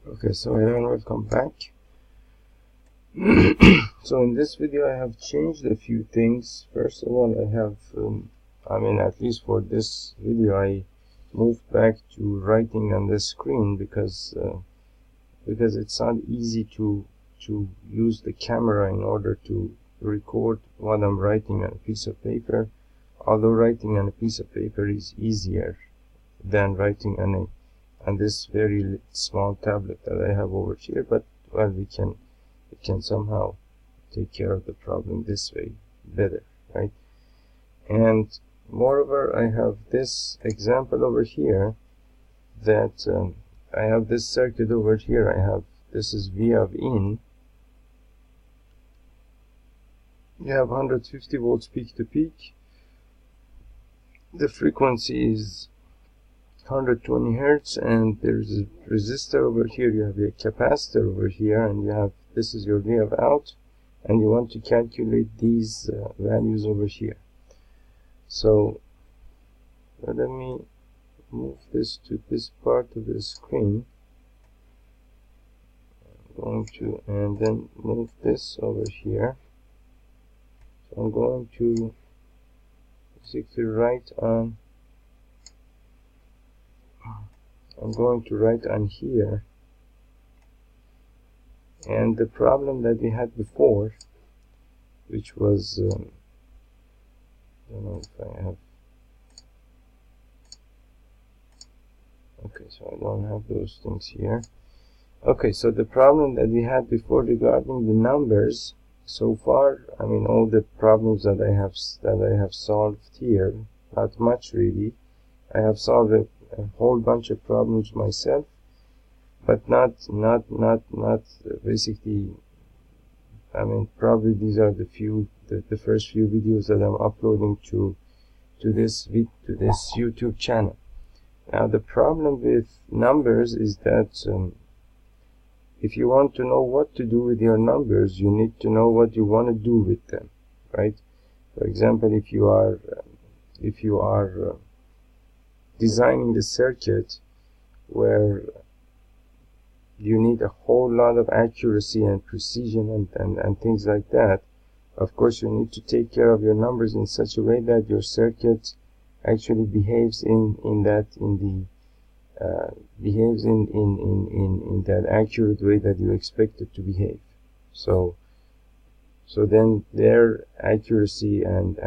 Okay, so hello and welcome back. So in this video I have changed a few things. First of all, I have at least for this video I moved back to writing on the screen because it's not easy to use the camera in order to record what I'm writing on a piece of paper, although writing on a piece of paper is easier than writing on this very small tablet that I have over here. But well, we can somehow take care of the problem this way better, right? And moreover, I have this example over here that I have this circuit over here. This is V of in. You have 150 volts peak to peak. The frequency is 120 hertz, and there's a resistor over here. You have a capacitor over here, and you have this is your V of out, and you want to calculate these values over here. So let me move this to this part of the screen. I'm going to, and then move this over here. So I'm going to basically write on here. And the problem that we had before, which was I don't know if I have, okay, so I don't have those things here. Okay, so the problem that we had before regarding the numbers, so far, all the problems that I have solved here, not much really. I have solved a whole bunch of problems myself, but not basically. Probably these are the first few videos that I'm uploading to this YouTube channel. Now the problem with numbers is that if you want to know what to do with your numbers, you need to know what you want to do with them, right? For example, if you are designing the circuit where you need a whole lot of accuracy and precision and things like that, of course you need to take care of your numbers in such a way that your circuit actually behaves in that accurate way that you expect it to behave. So then their accuracy and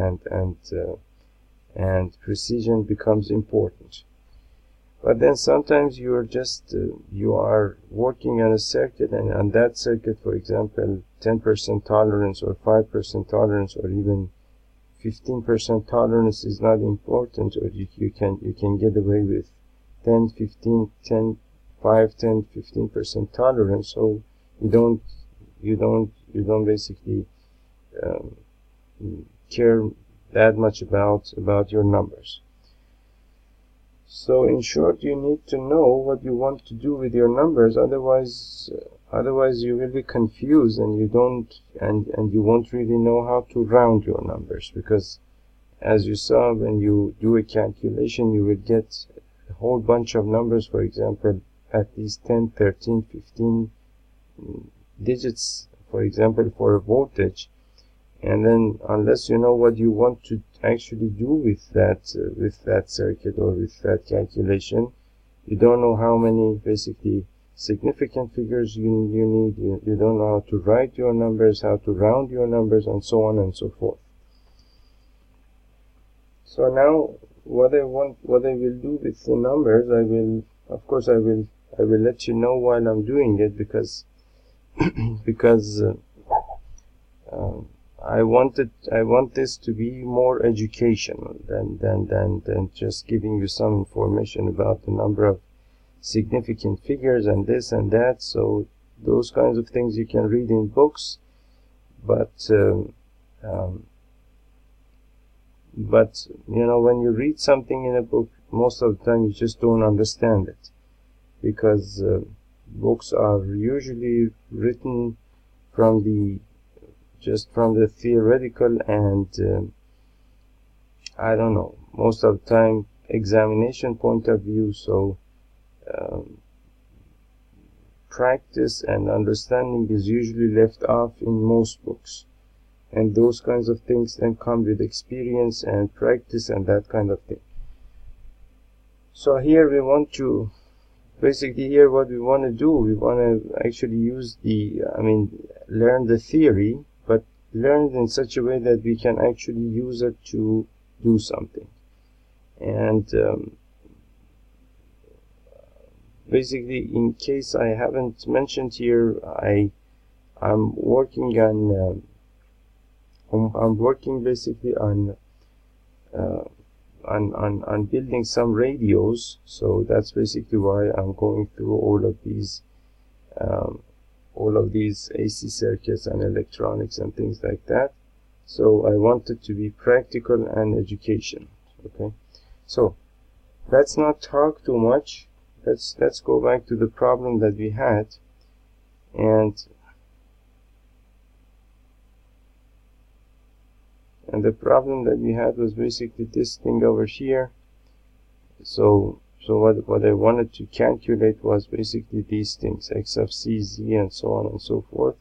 precision becomes important. But then sometimes you are working on a circuit, and on that circuit, for example, 10% tolerance or 5% tolerance or even 15% tolerance is not important, or you can get away with 10, 15, 10, 5, 10, 15% tolerance. So you don't basically care that much about your numbers. So in short, you need to know what you want to do with your numbers. Otherwise you will be confused, and you won't really know how to round your numbers, because as you saw, when you do a calculation, you will get a whole bunch of numbers, for example, at least 10, 13, 15 digits, for example, for a voltage. And then unless you know what you want to actually do with that circuit or with that calculation, you don't know how many basically significant figures you need. You don't know how to write your numbers, how to round your numbers, and so on and so forth. So now what I will do with the numbers, I will let you know while I'm doing it, because I want this to be more educational than just giving you some information about the number of significant figures and this and that. So those kinds of things you can read in books, but when you read something in a book, most of the time you just don't understand it, because books are usually written from the theoretical and I don't know, most of the time examination point of view. So practice and understanding is usually left off in most books, and those kinds of things then come with experience and practice and that kind of thing. So here we want to basically, here what we want to do, we want to actually use learn the theory, but learn it in such a way that we can actually use it to do something. And basically, in case I haven't mentioned here, I'm working on I'm working basically on building some radios. So that's basically why I'm going through all of these AC circuits and electronics and things like that. So I want it to be practical and education. Okay, so let's not talk too much. Let's go back to the problem that we had, and the problem that we had was basically this thing over here. So what I wanted to calculate was basically these things, x of c, z, and so on and so forth.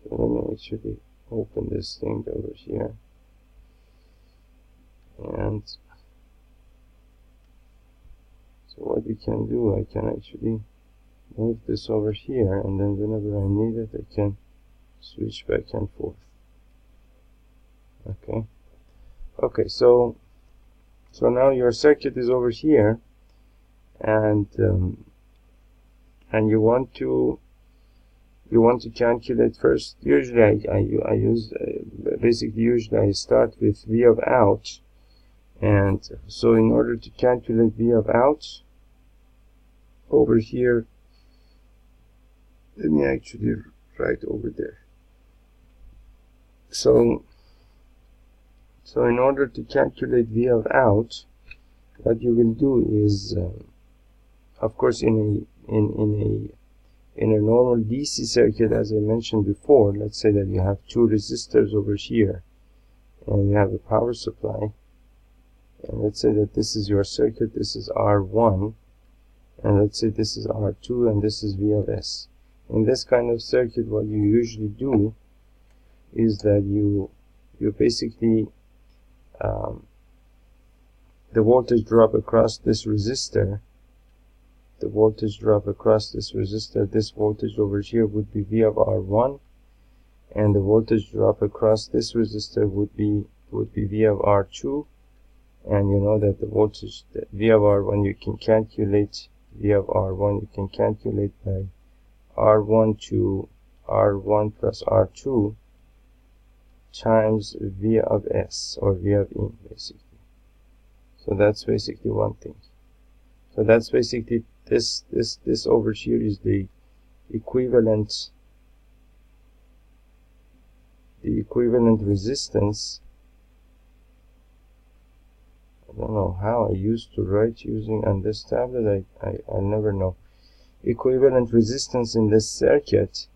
So let me actually open this thing over here, and so what we can do, I can actually move this over here, and then whenever I need it, I can switch back and forth. Okay, so now your circuit is over here, and you want to calculate first. Usually I use basically usually I start with V of out, and so in order to calculate V of out over here, let me actually write over there. So in order to calculate V of out, what you will do is, of course, in a normal DC circuit, as I mentioned before, let's say that you have two resistors over here, and you have a power supply, and let's say that this is your circuit, this is R1, and let's say this is R2, and this is V of S. In this kind of circuit, what you usually do is that you basically the voltage drop across this resistor, this voltage over here would be V of R1, and the voltage drop across this resistor would be V of R2. And you know that the voltage, V of R1, you can calculate by R1 to R1 plus R2 times V of S, or V of in, basically. So that's basically one thing. So that's basically this over here is the equivalent resistance. I don't know how I used to write using on this tablet. I'll never know. Equivalent resistance in this circuit,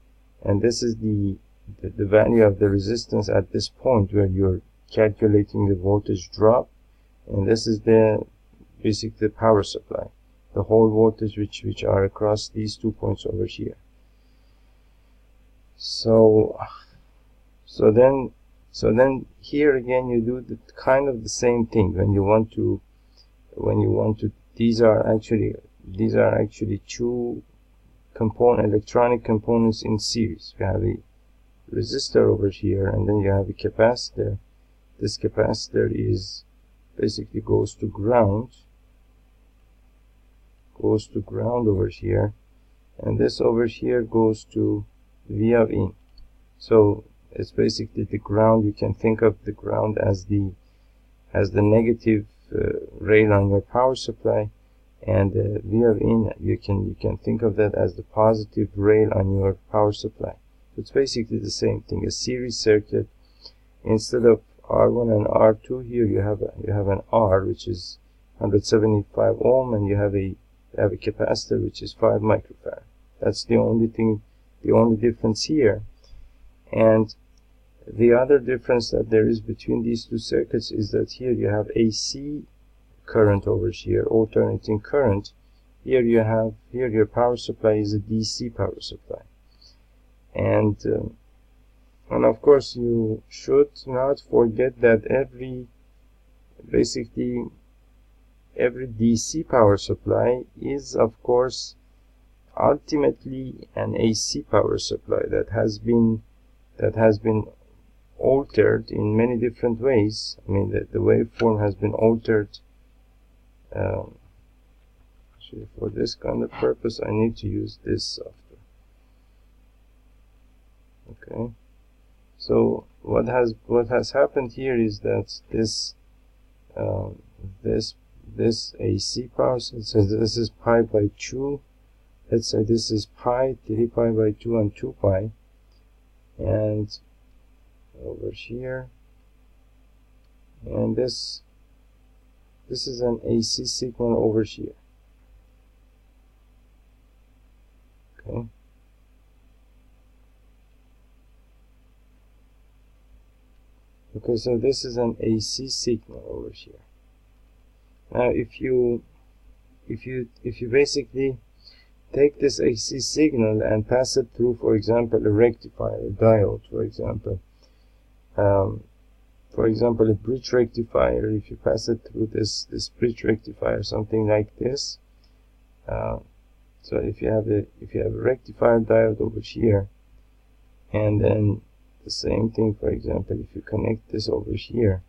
and this is the value of the resistance at this point where you're calculating the voltage drop, and this is basically the power supply, the whole voltage which are across these 2 points over here. So then here again you do the kind of the same thing when you want to these are actually two electronic components in series. You have a resistor over here, and then you have a capacitor. This capacitor is basically goes to ground over here, and this over here goes to V of in. So it's basically the ground. You can think of the ground as the negative rail on your power supply, and V of in, you can think of that as the positive rail on your power supply. It's basically the same thing. A series circuit, instead of R1 and R2, here you have an R, which is 175 ohm, and you have a capacitor which is 5 microfarad. That's the only difference here. And the other difference that there is between these two circuits is that here you have AC current over here, alternating current, here you have, here your power supply is a DC power supply. And of course you should not forget that basically every DC power supply is of course ultimately an AC power supply that has been altered in many different ways. I mean, the waveform has been altered. Actually, for this kind of purpose, I need to use this software. Okay. So what has happened here is that this AC power, so this is pi by 2. Let's say this is pi, 3 pi by 2, and 2 pi, and over here, and this is an AC signal over here. Okay. Okay, so this is an AC signal over here. Now, if you basically take this AC signal and pass it through, for example, a rectifier, a diode, for example, a bridge rectifier. If you pass it through this bridge rectifier, something like this. So if you have a rectifier diode over here, and then the same thing, for example, if you connect this over here,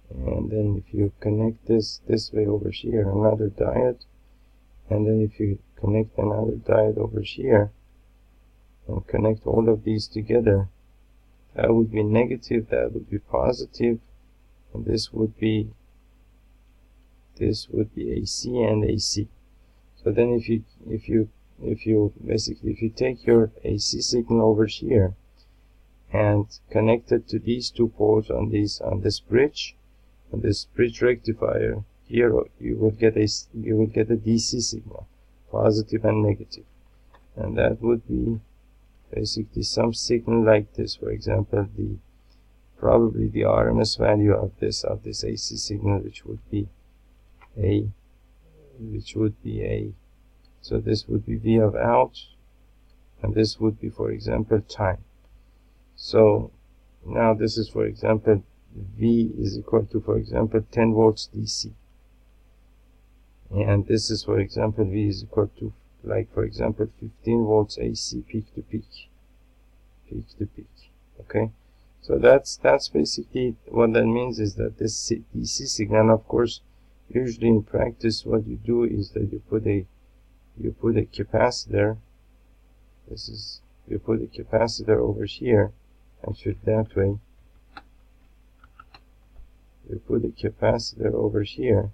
and then if you connect this way over here, another diode, and then if you connect another diode over here, and connect all of these together, that would be negative, that would be positive, and this would be AC and AC. So then if you take your AC signal over here and connect it to these two poles on this bridge, and this bridge rectifier here, you will get a DC signal, positive and negative, and that would be basically some signal like this. For example, probably the RMS value of this AC signal, which would be a, so this would be V of out, and this would be, for example, time. So now this is, for example, V is equal to, for example, 10 volts DC, and this is, for example, V is equal to, like, for example, 15 volts AC peak to peak. Okay, so that's basically what that means, is that this DC signal, of course, usually in practice what you do is that you put a capacitor. You put a capacitor over here, actually that way. You put a capacitor over here.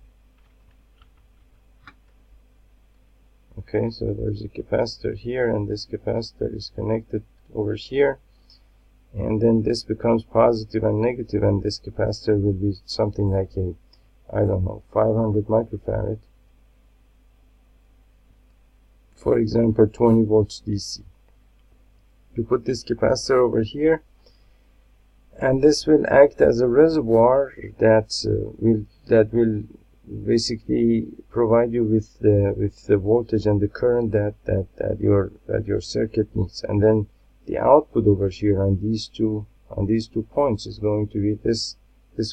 Okay, so there's a capacitor here, and this capacitor is connected over here, and then this becomes positive and negative, and this capacitor will be something like a, I don't know, 500 microfarad, for example, 20 volts DC. You put this capacitor over here, and this will act as a reservoir that will basically provide you with the voltage and the current that your circuit needs. And then the output over here on these two points is going to be this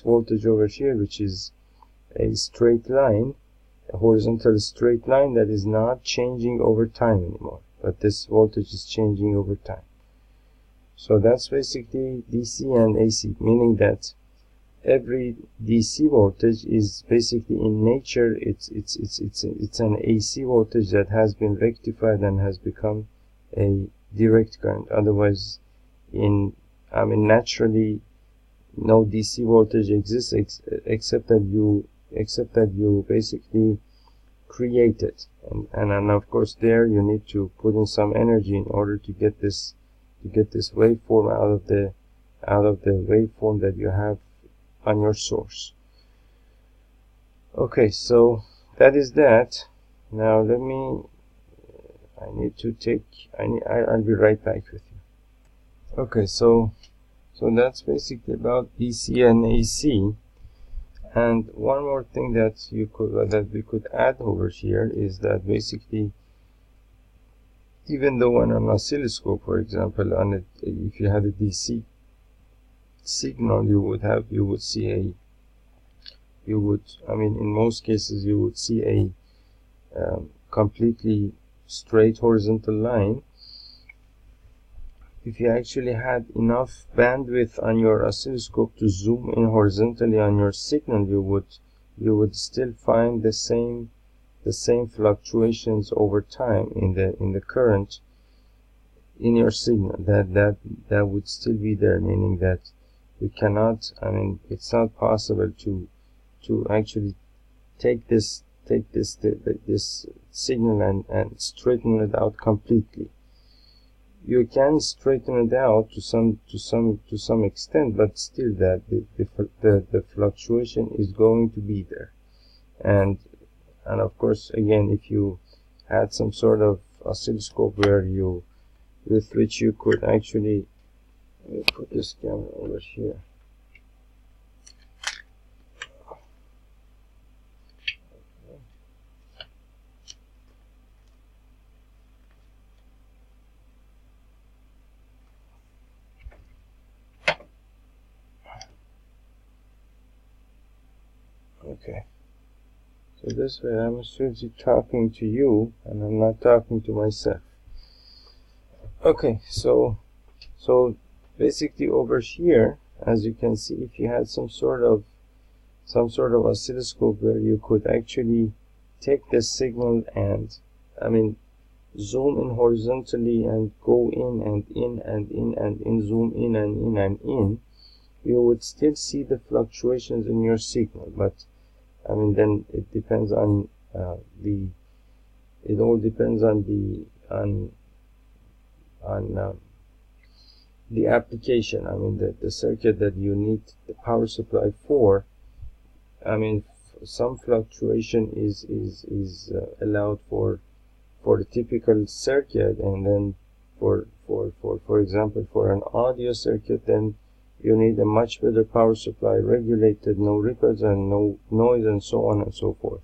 voltage over here, which is a straight line, a horizontal straight line that is not changing over time anymore, but this voltage is changing over time. So that's basically DC and AC, meaning that every DC voltage is basically in nature it's an AC voltage that has been rectified and has become a direct current. Otherwise, naturally no DC voltage exists except that you basically create it, and of course there you need to put in some energy in order to get this waveform out of the waveform that you have on your source. Okay, so that is that. Now I'll be right back with you. Okay, so that's basically about DC and AC. And one more thing that we could add over here is that basically, even though on an oscilloscope, for example, if you had a DC signal, you would see a in most cases you would see a completely straight horizontal line. If you actually had enough bandwidth on your oscilloscope to zoom in horizontally on your signal, you would still find the same fluctuations over time in the current in your signal. That would still be there, meaning that you cannot, it's not possible to actually take this signal and straighten it out completely. You can straighten it out to some extent, but still that the fluctuation is going to be there. And of course, again, if you had some sort of oscilloscope with which you could actually, let me put this camera over here. Okay, so this way I'm actually talking to you and I'm not talking to myself. Okay, so basically over here, as you can see, if you had some sort of oscilloscope where you could actually take this signal and zoom in horizontally and go in and in and in and in, zoom in and in and in, you would still see the fluctuations in your signal. But then it depends on it all depends on the application. The circuit that you need the power supply for. Some fluctuation is allowed for the typical circuit, and then for example, for an audio circuit, then you need a much better power supply, regulated, no ripples and no noise, and so on and so forth.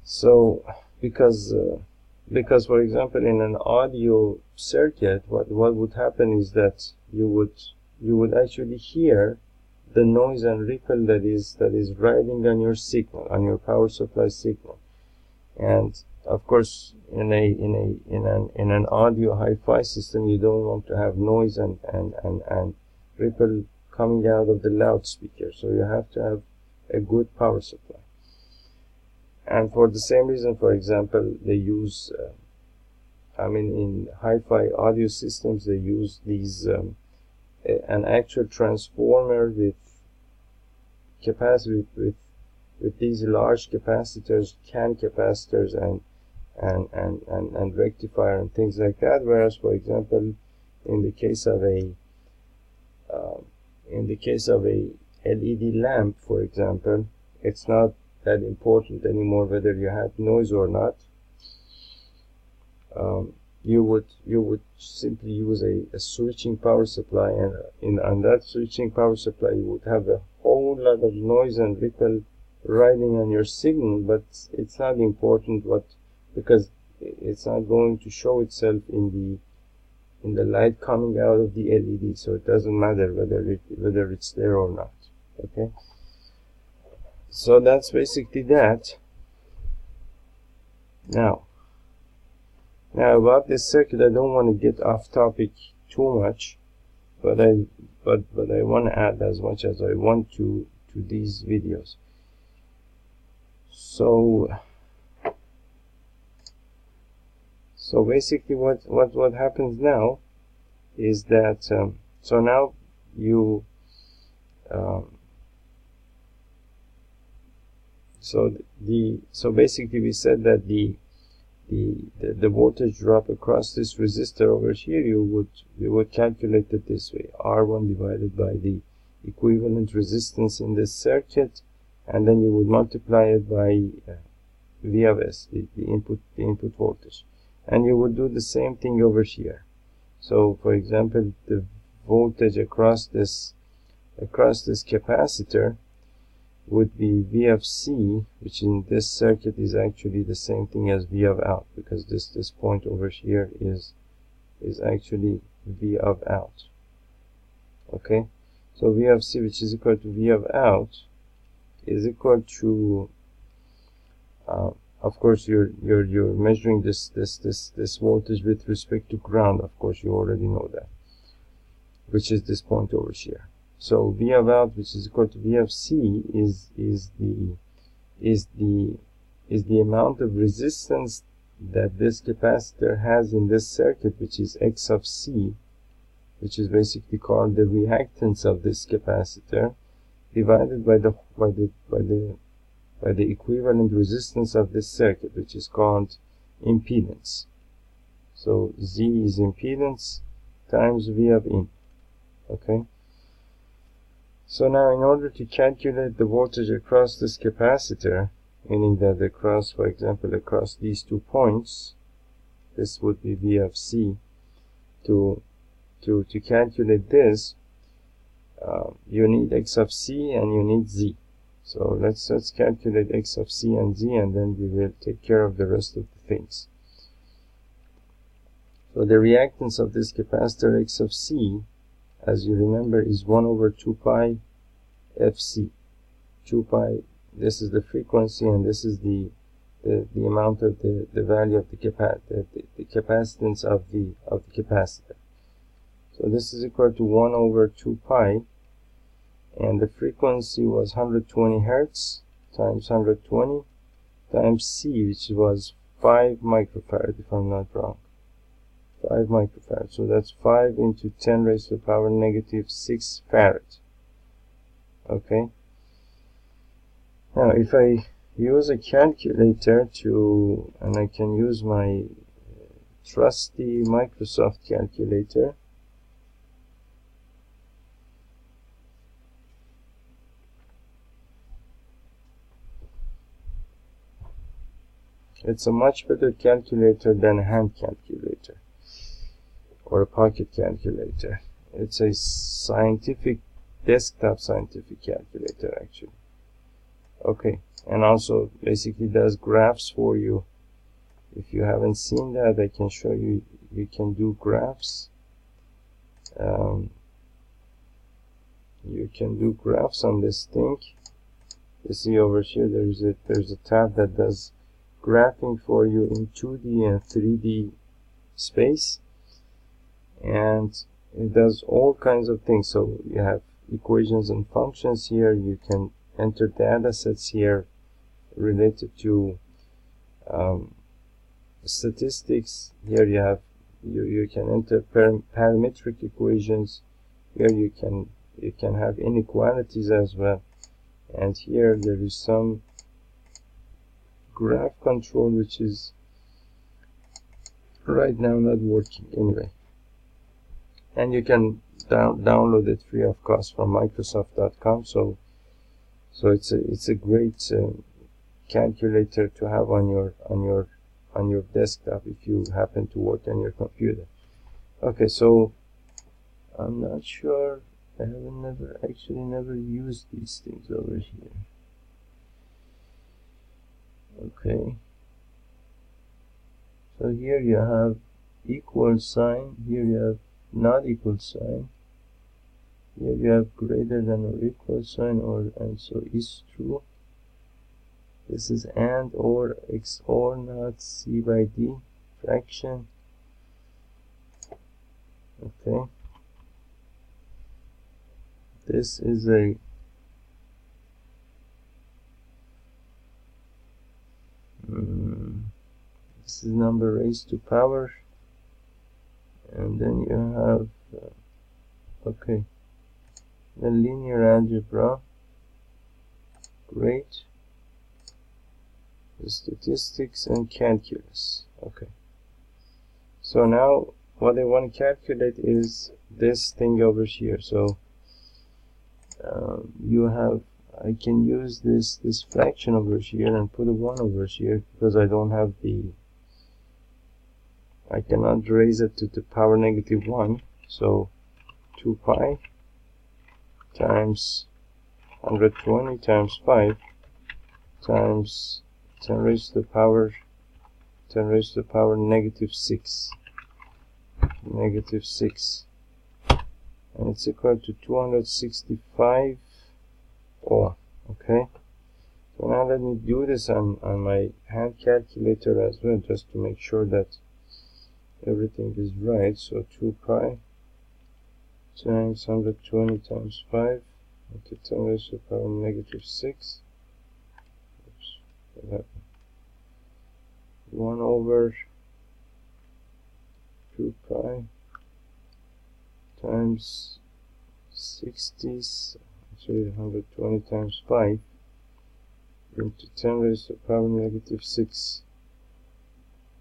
So because for example, in an audio circuit, what would happen is that you would actually hear the noise and ripple that is riding on your signal, on your power supply signal. And of course, in an audio hi-fi system, you don't want to have noise and ripple coming out of the loudspeaker, so you have to have a good power supply. And for the same reason, for example, they use in hi-fi audio systems, they use these an actual transformer with these large capacitors, CAN capacitors, and rectifier and things like that. Whereas, for example, in the case of a LED lamp, for example, it's not that important anymore whether you have noise or not. You would simply use a switching power supply, and on that switching power supply you would have a whole lot of noise and ripple riding on your signal, but it's not important because it's not going to show itself in the light coming out of the LED, so it doesn't matter whether it's there or not. Okay, so that's basically that. Now about this circuit, I don't want to get off topic too much, but I want to add as much as I want to these videos. So basically what happens now is that so now you so basically we said that the voltage drop across this resistor over here, you would calculate it this way: R1 divided by the equivalent resistance in this circuit, and then you would multiply it by V of S, the input voltage, and you would do the same thing over here. So for example, the voltage across this capacitor, would be V of C, which in this circuit is actually the same thing as V of out, because this point over here is actually V of out. Okay, so V of C, which is equal to V of out, is equal to of course you're measuring this voltage with respect to ground. Of course you already know that, which is this point over here. So V of out, which is equal to V of C, is the amount of resistance that this capacitor has in this circuit, which is X of C, which is basically called the reactance of this capacitor, divided by the equivalent resistance of this circuit, which is called impedance. So Z is impedance times V of in. Okay. So now, in order to calculate the voltage across this capacitor, meaning that across, for example, across these 2 points, this would be V of C. To calculate this, you need X of C and you need Z. So let's calculate X of C and Z, and then we will take care of the rest of the things. So the reactance of this capacitor X of C, as you remember, is 1 over 2 pi Fc. 2 pi, this is the frequency, and this is the amount of the value of the capacitance of the capacitor. So this is equal to 1 over 2 pi, and the frequency was 120 Hertz times 120 times C, which was 5 microfarad, if I'm not wrong. 5 microfarad. So that's 5 into 10 raised to the power negative 6 farad. Okay. Now, if I use a calculator and I can use my trusty Microsoft calculator. It's a much better calculator than a hand calculator or a pocket calculator. It's a desktop scientific calculator, actually. Okay, and also basically does graphs for you. If you haven't seen that, I can show you. You can do graphs. You can do graphs on this thing. You see over here, there's a tab that does graphing for you in 2D and 3D space, and it does all kinds of things. So you have equations and functions here. You can enter data sets here related to statistics. Here you have you can enter parametric equations. Here you can have inequalities as well, and here there is some graph control, which is right now not working anyway, and you can download it free of cost from Microsoft.com. So it's a great calculator to have on your desktop if you happen to work on your computer. Okay, so I'm not sure. I have never used these things over here. Okay, so here you have equal sign, here you have not equal sign, here you have greater than or equal sign, and so is true. This is and, or, x or not, c by d, fraction. Okay, this is a this is number raised to power, and then you have okay, the linear algebra, great, the statistics and calculus. Okay, so now what I want to calculate is this thing over here. So I can use this fraction over here and put a 1 over here, because I don't have I cannot raise it to the power negative 1. So 2 pi times 120 times 5 times 10 raised to the power negative 6, and it's equal to 265. Oh, okay. So now let me do this on my hand calculator as well, just to make sure that everything is right. So 2 pi times 120 times 5 into 10 raised to the power negative 6. Oops, what happened? 1 over 2 pi times 60, actually 120 times 5 into 10 raised to the power negative 6,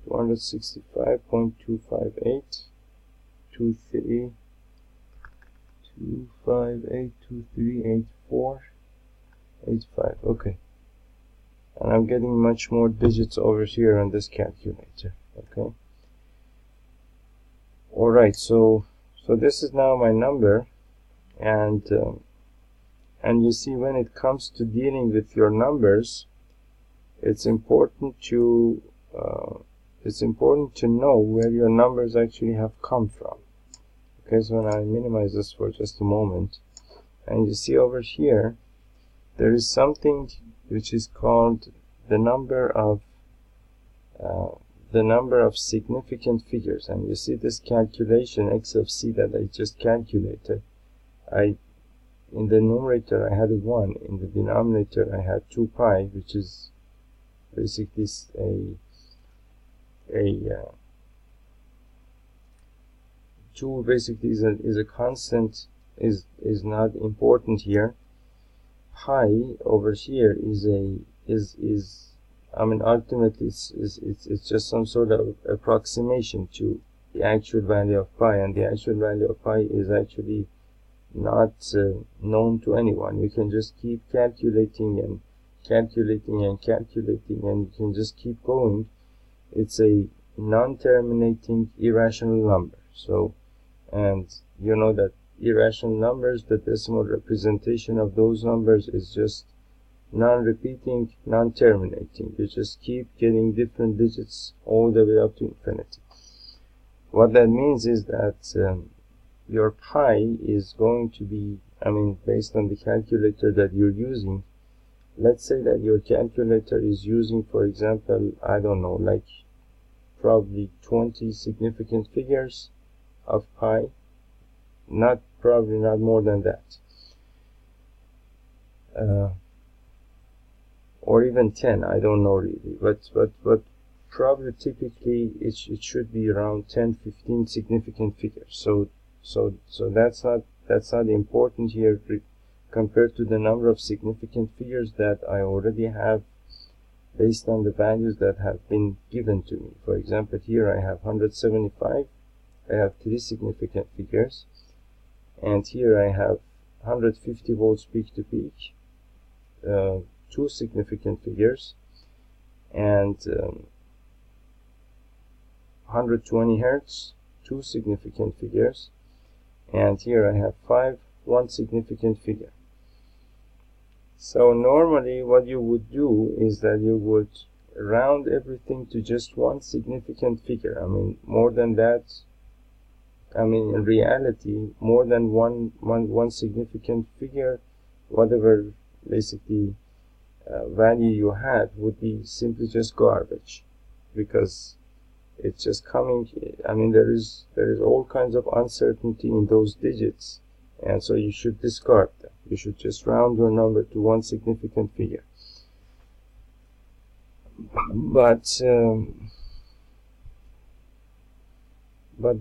265.258, 258238485. Okay, and I'm getting much more digits over here on this calculator. Okay, alright, so this is now my number, and you see, when it comes to dealing with your numbers, it's important to know where your numbers actually have come from. Okay, so when I minimize this for just a moment, and you see over here there is something which is called the number of significant figures, and you see this calculation x of c that I just calculated. In the numerator I had a 1, in the denominator I had 2 pi, which is basically two basically is a constant, is not important here. Pi over here is I mean, ultimately it's just some sort of approximation to the actual value of pi, and the actual value of pi is actually not known to anyone. You can just keep calculating and calculating and calculating, and you can just keep going. It's a non-terminating irrational number. So, and you know that irrational numbers, the decimal representation of those numbers is just non-repeating, non-terminating. You just keep getting different digits all the way up to infinity. What that means is that your pi is going to be, I mean, based on the calculator that you're using. Let's say that your calculator is using, for example, I don't know, like probably 20 significant figures of pi, probably not more than that, or even 10, I don't know really, but probably typically it should be around 10-15 significant figures. So that's not important here compared to the number of significant figures that I already have based on the values that have been given to me. For example, here I have 175, I have 3 significant figures, and here I have 150 volts peak to peak, 2 significant figures, and 120 hertz, 2 significant figures, and here I have 1 significant figure. So normally what you would do is that you would round everything to just 1 significant figure. I mean, more than that, I mean, in reality, more than one significant figure, whatever basically value you had, would be simply just garbage, because it's just coming. I mean, there is all kinds of uncertainty in those digits, and so you should discard them. You should just round your number to 1 significant figure. But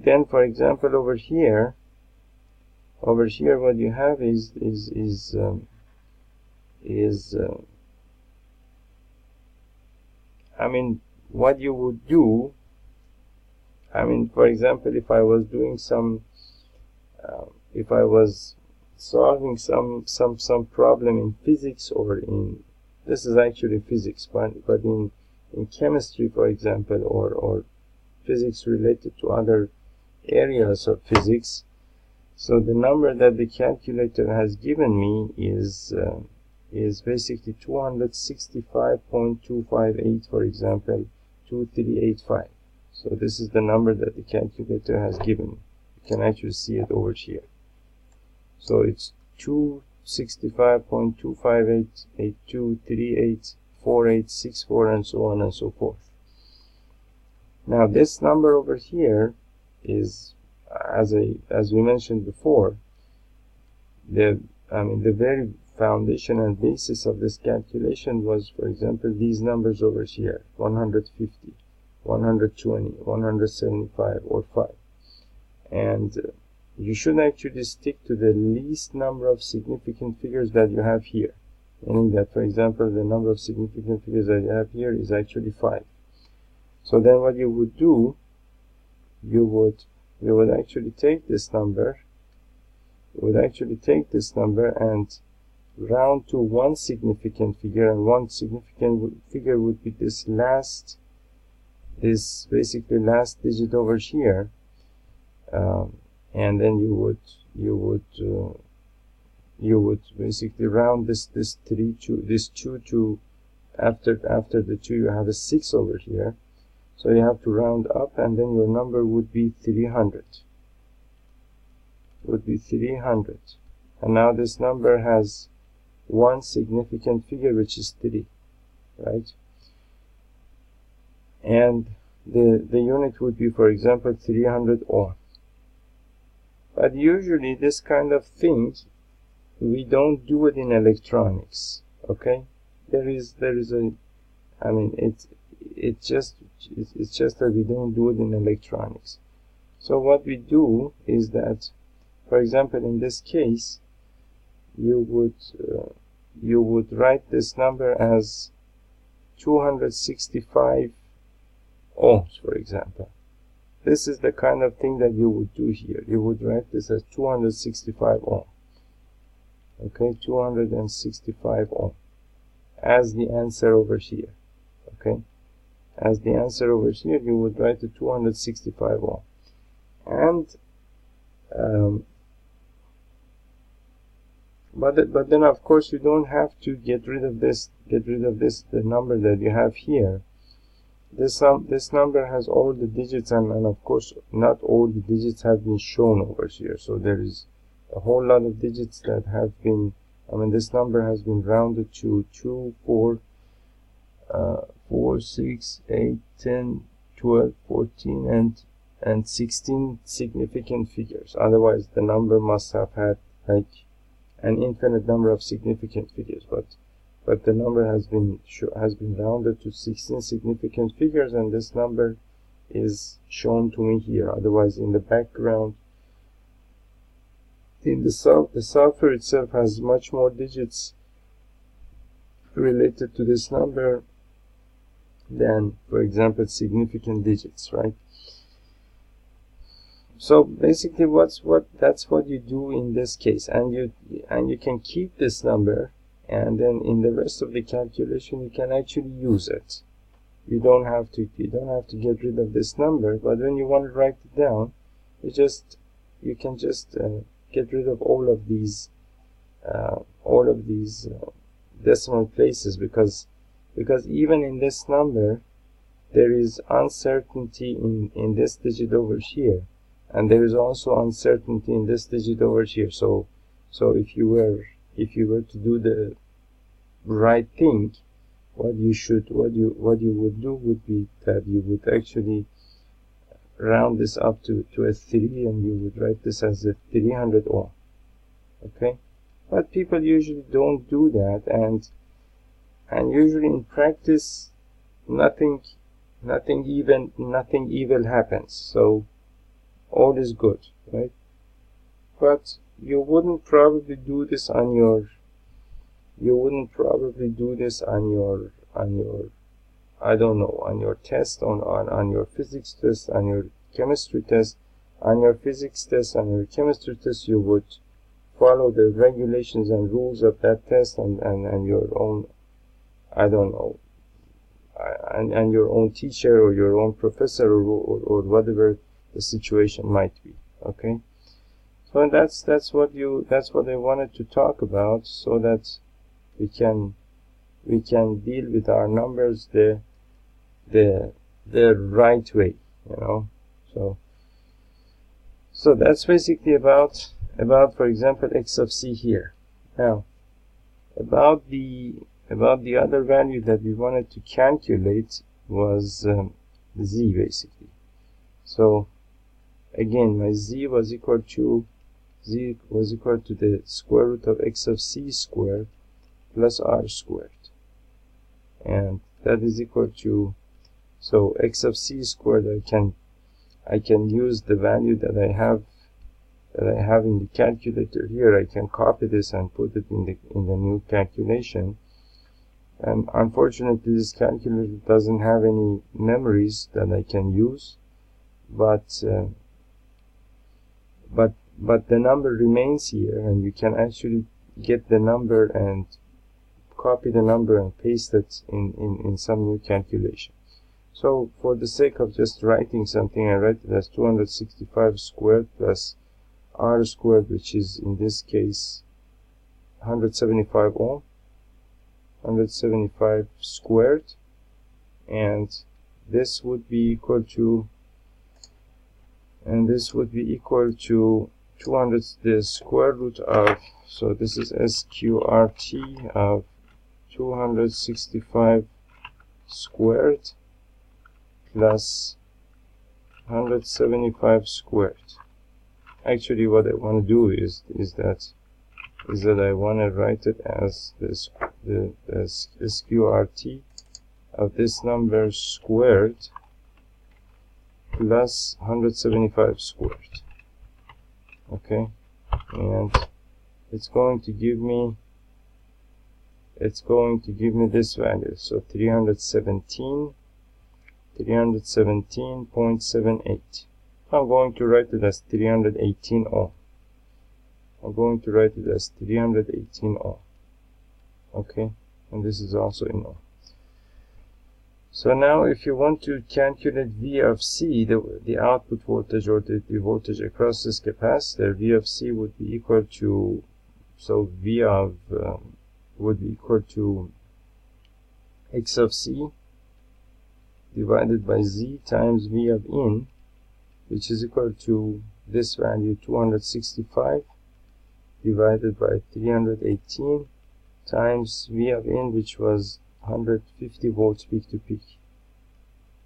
then, for example, over here what you have is I mean, what you would do, I mean, for example, if I was doing if I was solving some problem in physics, or in, this is actually physics, but in chemistry, for example, or physics related to other areas of physics. So the number that the calculator has given me is basically 265.258, for example, 2385. So this is the number that the calculator has given me. You can actually see it over here. So it's 265.25882384864, and so on and so forth. Now this number over here is, as we mentioned before, the very foundation and basis of this calculation was, for example, these numbers over here: 150, 120, 175, or 5. And you should actually stick to the least number of significant figures that you have here, meaning that, for example, the number of significant figures that you have here is actually 5. So then what you would do, you would actually take this number, and round to one significant figure, and one significant figure would be this basically last digit over here, and then you would basically round this 2 to, after the 2 you have a 6 over here, so you have to round up, and then your number would be 300. And now this number has one significant figure, which is 3, right? And the unit would be, for example, 300 ohm. But usually this kind of thing, we don't do it in electronics, okay? It's just that we don't do it in electronics. So what we do is that, for example, in this case, you would write this number as 265 ohms, for example. This is the kind of thing that you would do here. You would write this as 265 ohm. Okay, 265 ohm as the answer over here. Okay, as the answer over here, you would write the 265 ohm. And but then of course you don't have to get rid of this, the number that you have here. This number has all the digits, and of course not all the digits have been shown over here. So there is a whole lot of digits that have been, this number has been rounded to 2, 4, 6, 8, 10, 12, 14, and 16 significant figures. Otherwise the number must have had like an infinite number of significant figures, but the number has been rounded to 16 significant figures, and this number is shown to me here. Otherwise, in the background, the software itself has much more digits related to this number than, for example, significant digits, right? So basically that's what you do in this case, and you can keep this number, and then in the rest of the calculation you can actually use it. You don't have to get rid of this number, but when you want to write it down, you can just get rid of all of these decimal places, because even in this number there is uncertainty in this digit over here, and there is also uncertainty in this digit over here. So if you were to do the right thing, what you would do would be that you would actually round this up to a 3, and you would write this as a 300 ohm. Okay, but people usually don't do that, and usually in practice nothing evil happens, so all is good, right? But you wouldn't probably do this on your I don't know, on your test, on your physics test, on your chemistry test. On your physics test and your chemistry test, you would follow the regulations and rules of that test, and your own, I don't know, and your own teacher or your own professor or whatever the situation might be. Okay, So that's what I wanted to talk about, so that we can deal with our numbers the right way, you know. So that's basically about for example x of c here. Now about the other value that we wanted to calculate was z basically. So again, my z was equal to the square root of x of c squared plus r squared, and that is equal to, so x of c squared, I can use the value that I have in the calculator here. I can copy this and put it in the new calculation. And unfortunately, this calculator doesn't have any memories that I can use, but the number remains here, and you can actually get the number and copy the number and paste it in some new calculation. So for the sake of just writing something, I write it as 265 squared plus r squared, which is in this case 175 ohm, 175 squared, and this would be equal to, 200, the square root of, so this is SQRT of 265 squared plus 175 squared. Actually, what I want to do is that I want to write it as this, the SQRT of this number squared plus 175 squared. Okay, and it's going to give me this value, so 317.78. I'm going to write it as 318 ohm. Okay, and this is also in ohm. So now if you want to calculate V of C, the output voltage, or the voltage across this capacitor, V of C would be equal to, so V of would be equal to x of C divided by Z times V of in, which is equal to this value 265 divided by 318 times V of in, which was 150 volts peak to peak,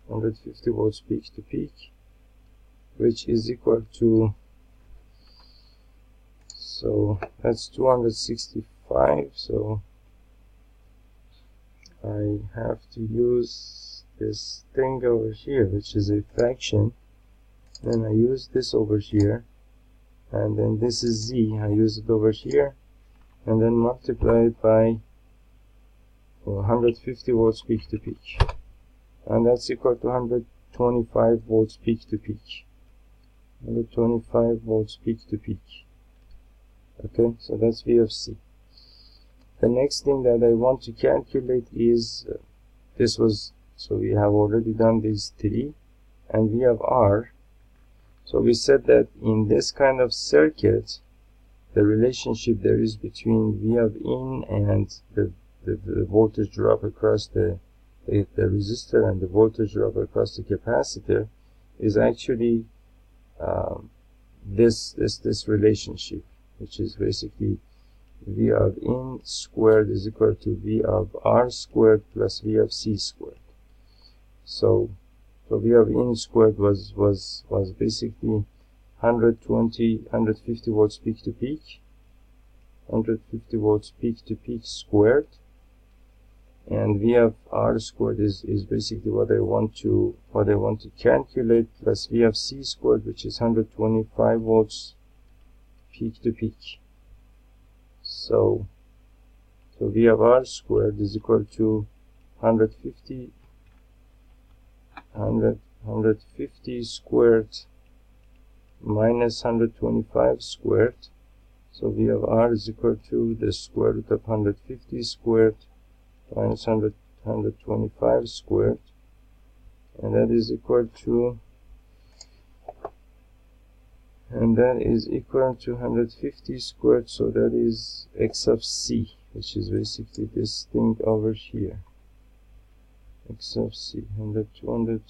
150 volts peak to peak, which is equal to, so that's 265. So I have to use this thing over here, which is a fraction. Then I use this over here, and then this is Z, I use it over here, and then multiply it by 150 volts peak to peak, and that's equal to 125 volts peak to peak, 125 volts peak to peak. Okay, so that's V of C. The next thing that I want to calculate is so we have already done these three, and V of R. So we said that in this kind of circuit, the relationship there is between V of in and the voltage drop across the resistor and the voltage drop across the capacitor is actually this relationship, which is basically V of in squared is equal to V of R squared plus V of C squared. So V of in squared was basically 150 volts peak to peak, 150 volts peak to peak squared, and V of R squared is basically what I want to calculate, plus V of C squared, which is 125 volts peak to peak. So V of R squared is equal to 150 squared minus 125 squared. So V of R is equal to the square root of 150 squared minus 125 squared, and that is equal to and that is equal to 150 squared, so that is x of c, which is basically this thing over here. X of c, 100, 200.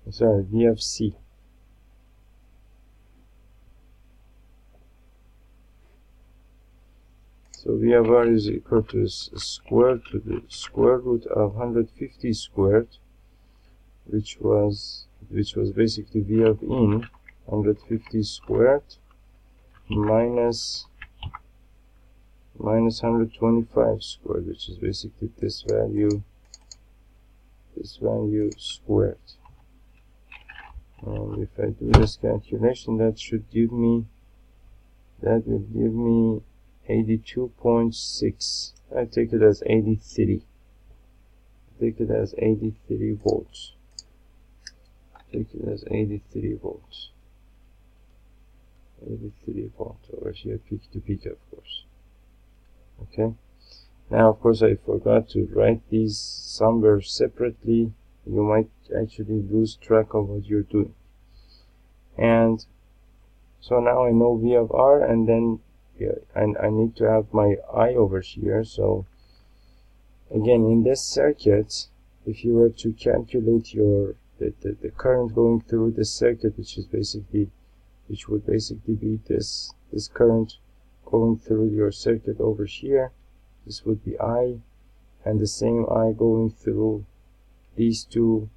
Sorry, v of c. So v of r is equal to square to the square root of 150 squared, which was basically v of in 150 squared minus 125 squared, which is basically this value squared. And if I do this calculation, that should give me, that will give me 82.6. I take it as 83. Take it as 83 volts. Take it as 83 volts. 83 volts over here, peak to peak, of course. Okay. Now, of course, I forgot to write these somewhere separately. You might actually lose track of what you're doing. And so now I know V of R, and then I need to have my I over here. So again, in this circuit, if you were to calculate the current going through this circuit, which would basically be this current going through your circuit over here, this would be I, and the same I going through these two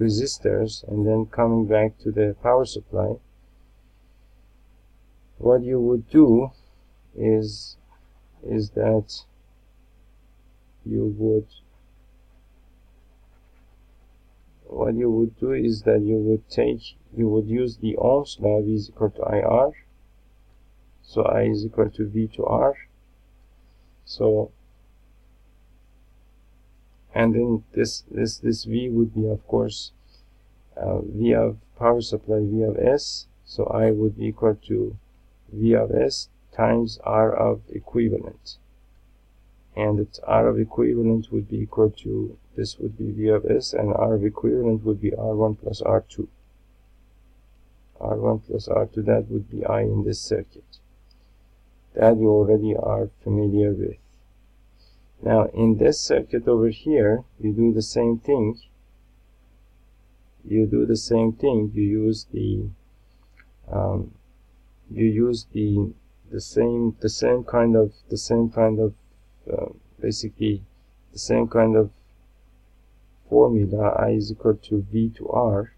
resistors, and then coming back to the power supply. What you would do is that you would use the Ohm's law. V is equal to IR, so I is equal to V to R. So, and then this V would be, of course, V of power supply, V of S. So I would be equal to V of S times R of equivalent, and its R of equivalent would be equal to, this would be V of S, and R of equivalent would be R1 plus R2. R1 plus R2, that would be I in this circuit. That you already are familiar with. Now, in this circuit over here, you do the same thing. You use the same kind of basically the same kind of formula. I is equal to V to R,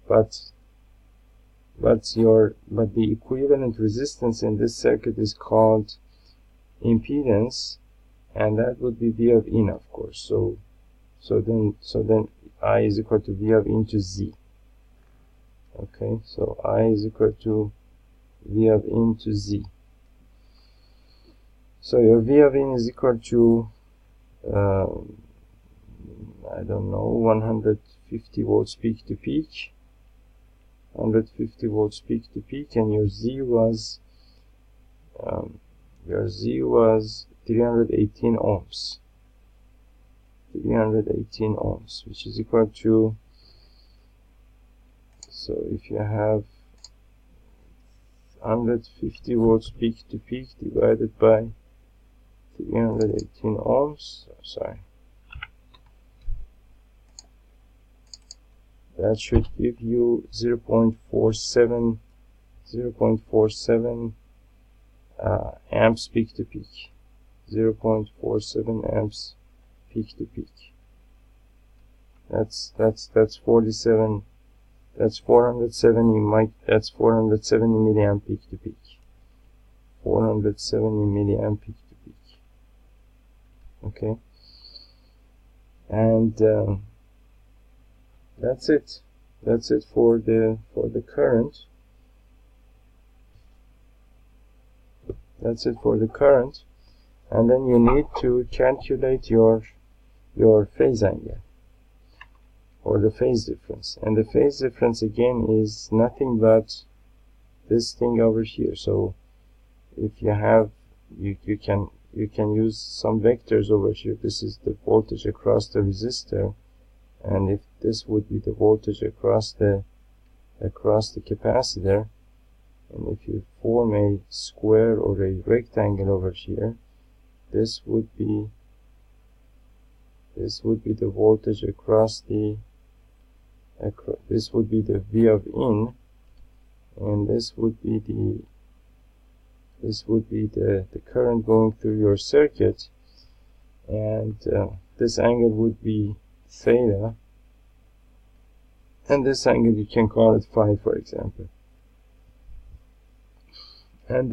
but the equivalent resistance in this circuit is called impedance, and that would be V of in, of course. So then I is equal to V of in to Z. Okay, so I is equal to V of in to Z. So your V of in is equal to I don't know, 150 volts peak to peak. 150 volts peak to peak, and your Z was 318 ohms. 318 ohms, which is equal to, so if you have 150 volts peak to peak divided by 318 ohms, sorry, that should give you 0.47 amps peak to peak. 0.47 amps peak to peak. That's 47. That's 470 that's 470 milliamp peak to peak. 470 milliamp peak to peak. Okay, and that's it. That's it for the current. That's it for the current. And then you need to calculate your phase angle, or the phase difference. And the phase difference again is nothing but this thing over here. So if you have, you can you can use some vectors over here. This is the voltage across the resistor, and if this would be the voltage across the capacitor, and if you form a square or a rectangle over here, this would be the voltage across the this would be the V of in, and this would be the current going through your circuit, and this angle would be theta, and this angle you can call it phi, for example. And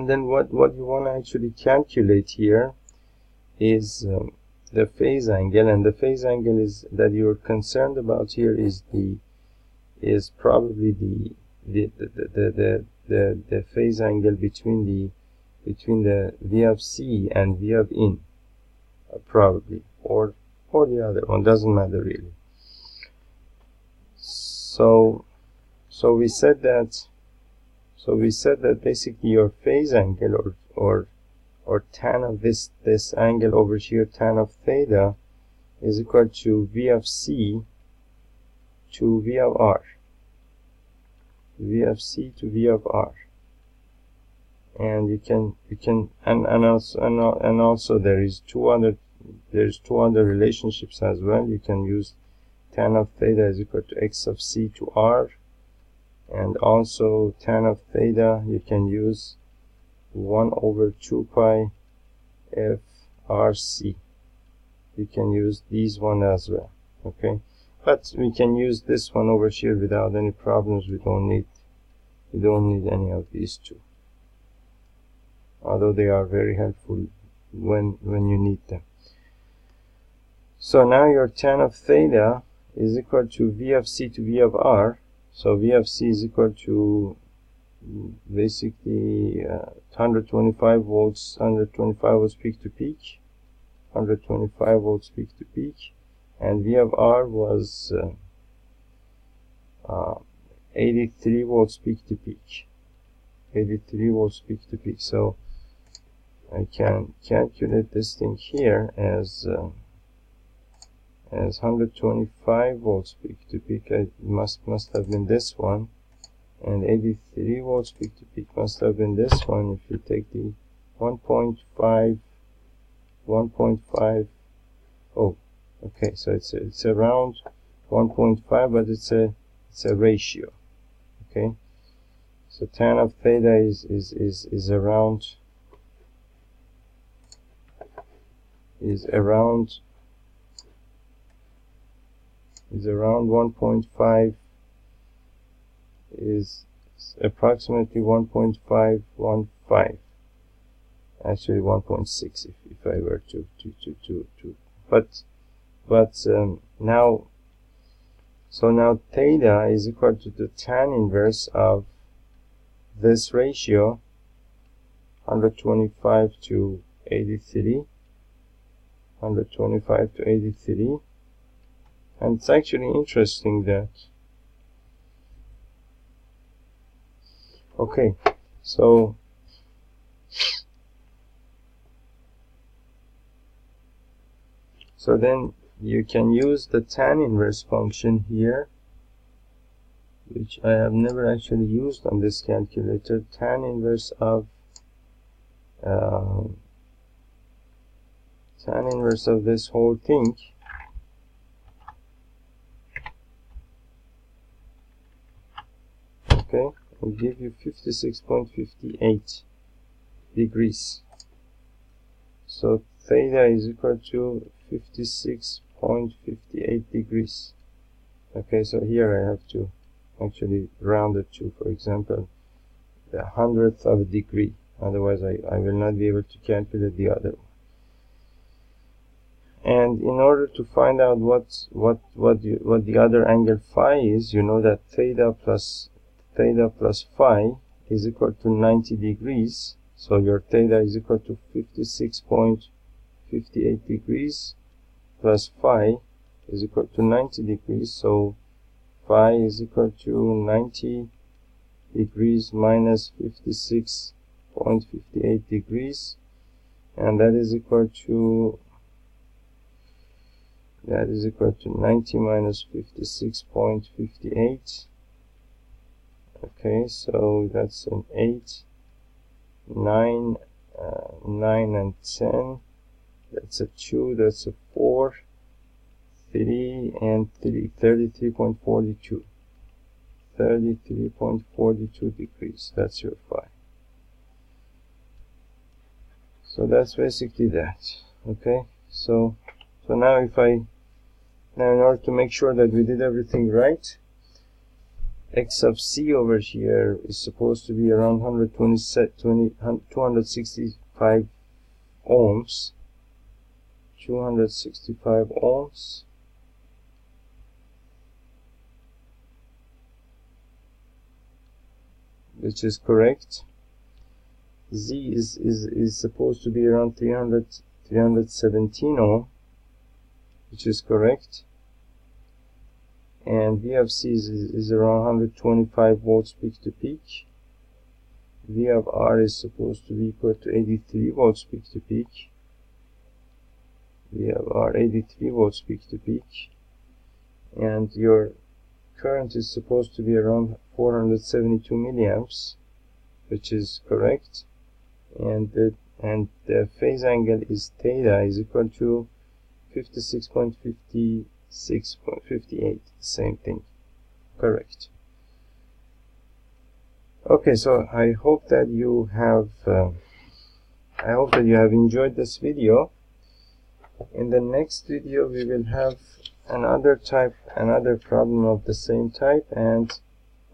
then what you want to actually calculate here is the phase angle, and the phase angle is that you're concerned about here is probably the phase angle between the V of C and V of in, probably, or the other one, doesn't matter really. So we said that basically your phase angle or tan of this angle over here, tan of theta, is equal to V of C to V of R. V of C to V of R. And you can and also there's two other relationships as well. You can use tan of theta is equal to X of C to R, and also tan of theta you can use 1 over 2 pi f RC. You can use these one as well, okay? But we can use this one over here without any problems. We don't need any of these two, although they are very helpful when you need them. So now your tan of theta is equal to V of C to V of R. So V of C is equal to basically 125 volts peak to peak, 125 volts peak to peak, and V of R was 83 volts peak to peak, 83 volts peak to peak. So I can calculate this thing here as 125 volts peak to peak. It must have been this one, and 83 volts peak to peak must have been this one. If you take the 1.5, oh, okay, so it's around 1.5, but it's a ratio, okay? So tan of theta is around 1.5, is approximately 1.515, actually 1.6 if I were to but now theta is equal to the tan inverse of this ratio, 125 to 83, 125 to 83. And it's actually interesting that, okay, so then you can use the tan inverse function here, which I have never actually used on this calculator. Tan inverse of this whole thing okay, will give you 56.58 degrees. So theta is equal to 56.58 degrees. Okay, so here I have to actually round it to, for example, the 100th of a degree. Otherwise I will not be able to calculate the other one. And in order to find out what the other angle phi is, you know that theta plus phi is equal to 90 degrees. So your theta is equal to 56.58 degrees plus phi is equal to 90 degrees. So phi is equal to 90 degrees minus 56.58 degrees, and that is equal to 90 minus 56.58. Okay, so that's an 8, 9, 9 and 10. That's a 2, that's a 4, 3 and 3, 33.42. 33.42 degrees. That's your phi. So that's basically that. Okay, so now in order to make sure that we did everything right, x sub c over here is supposed to be around 265 ohms. 265 ohms. Which is correct. Z is supposed to be around 317 ohm, which is correct. And V of C is around 125 volts peak to peak. V of R is supposed to be equal to 83 volts peak to peak. V of R 83 volts peak to peak. And your current is supposed to be around 472 milliamps, which is correct. And the phase angle is theta is equal to 56.58, same thing, correct. Okay, so I hope that you have enjoyed this video. In the next video we will have another problem of the same type, and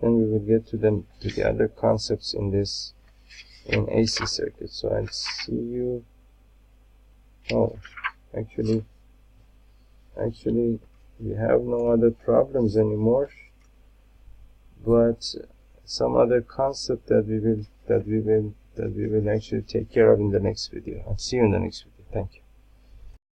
then we will get to the other concepts in AC circuit. So I'll see you. Oh, actually we have no other problems anymore, but some other concept that we will actually take care of in the next video. I'll see you in the next video. Thank you.